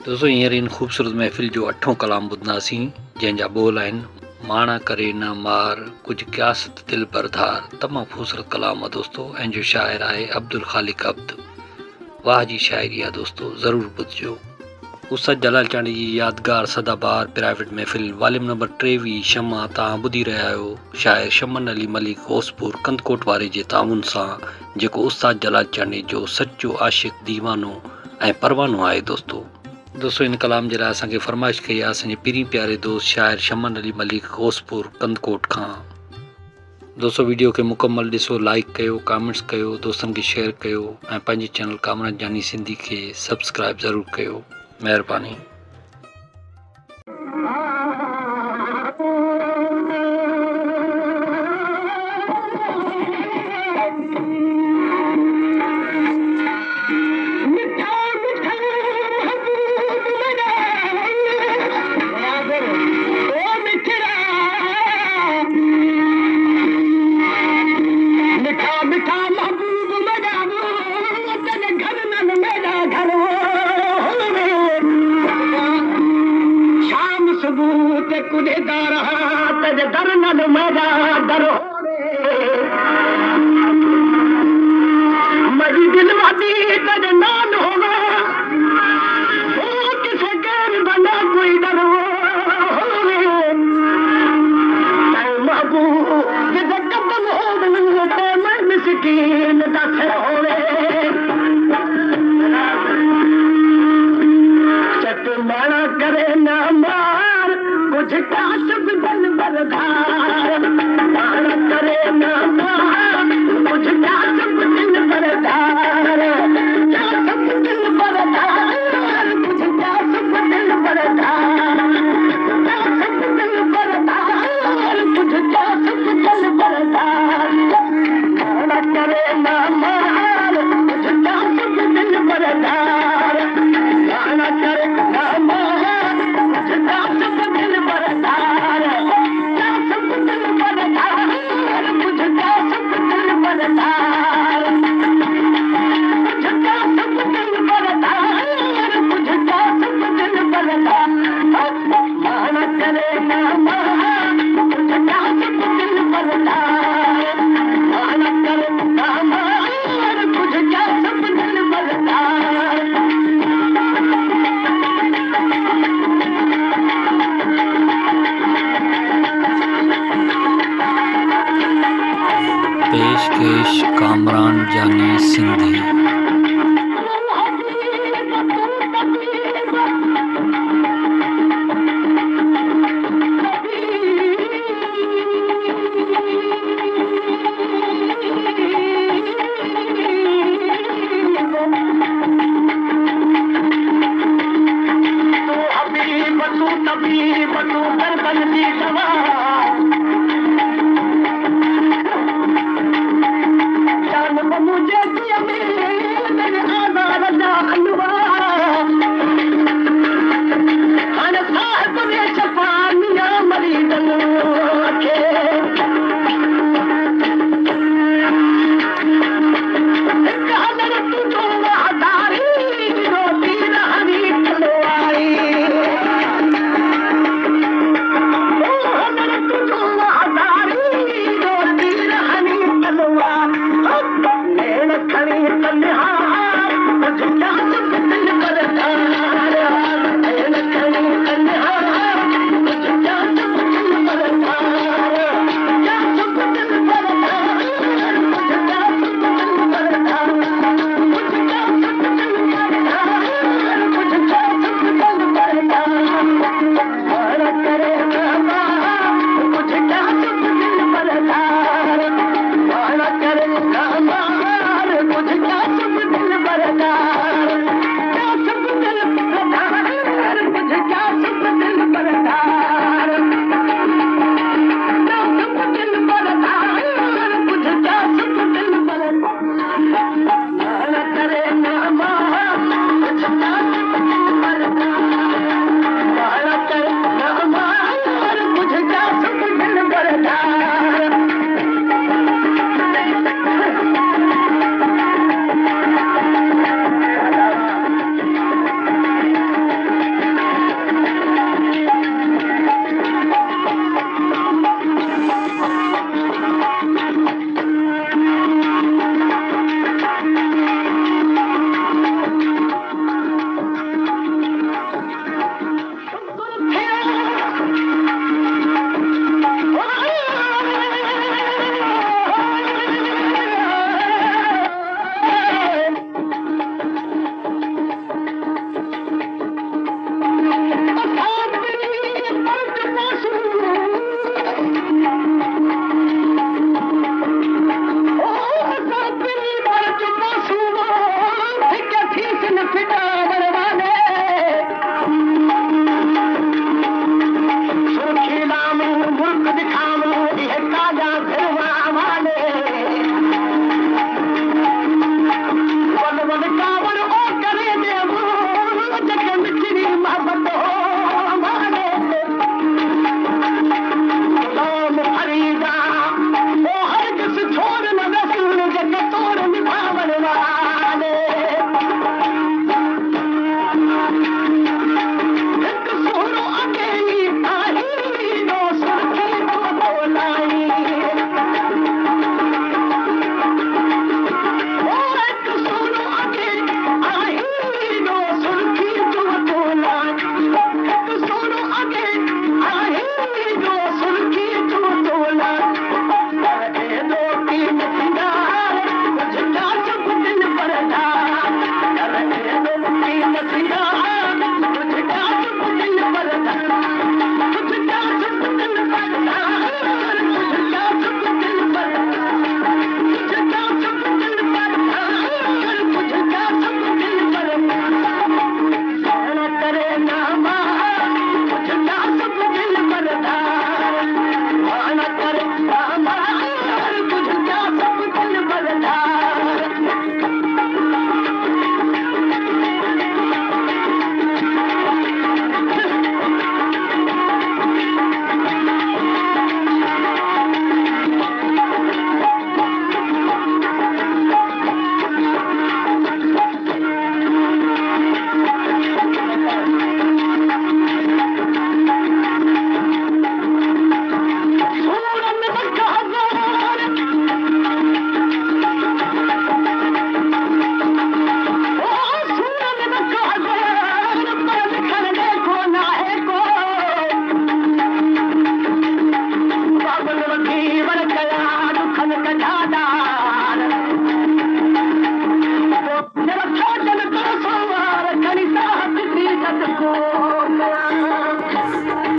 दोस्तों हींअर इन ख़ूबसूरत महफ़िल जो अठों कलाम ॿुधंदासीं जंहिंजा ॿोल आहिनि माणा करे न मार कुझु क़यासत दिल बरधार। तमामु ख़ूबसूरत कलाम आहे दोस्तों, ऐं जो शाइर आहे अब्दुल ख़ालिक अब्द। वाह जी शाइरी आहे दोस्तों, ज़रूरु ॿुधिजो। उस्ताद जलाल चांडी जी यादगार सदाबहार प्राइवेट महफ़िल वॉल्यूम नंबर 23 शमा तव्हां ॿुधी रहिया आहियो शाइर शमन अली मलिक होसपुर कंदकोट वारे जे ताउन सां, जेको उस्ताद जलाल चांडी जो सचो आशिक़ दीवानो ऐं परवानो आहे दोस्तों। इन कलाम जे लाइ असांखे फरमाइश कई आहे असांजे पहिरीं प्यारे दोस्त शाइर शमन अली मलिक होसपुर कंदकोट खां। दोस्तों वीडियो खे मुकमल ॾिसो, लाइक कयो, कमेंट्स कयो, दोस्तनि खे शेयर कयो ऐं पंहिंजे चैनल कामराज जानी सिंधी खे सब्सक्राइब ज़रूरु कयो। महिरबानी।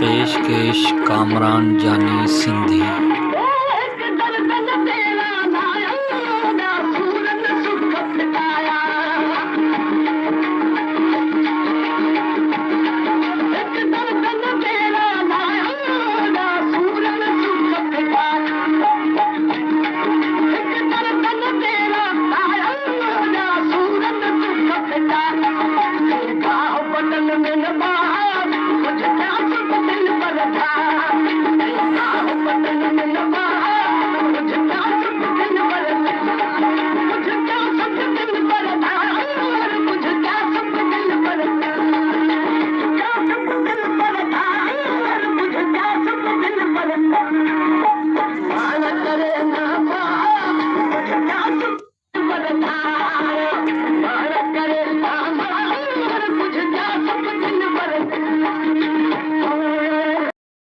पेशकेश कामरान जानी सिंधी।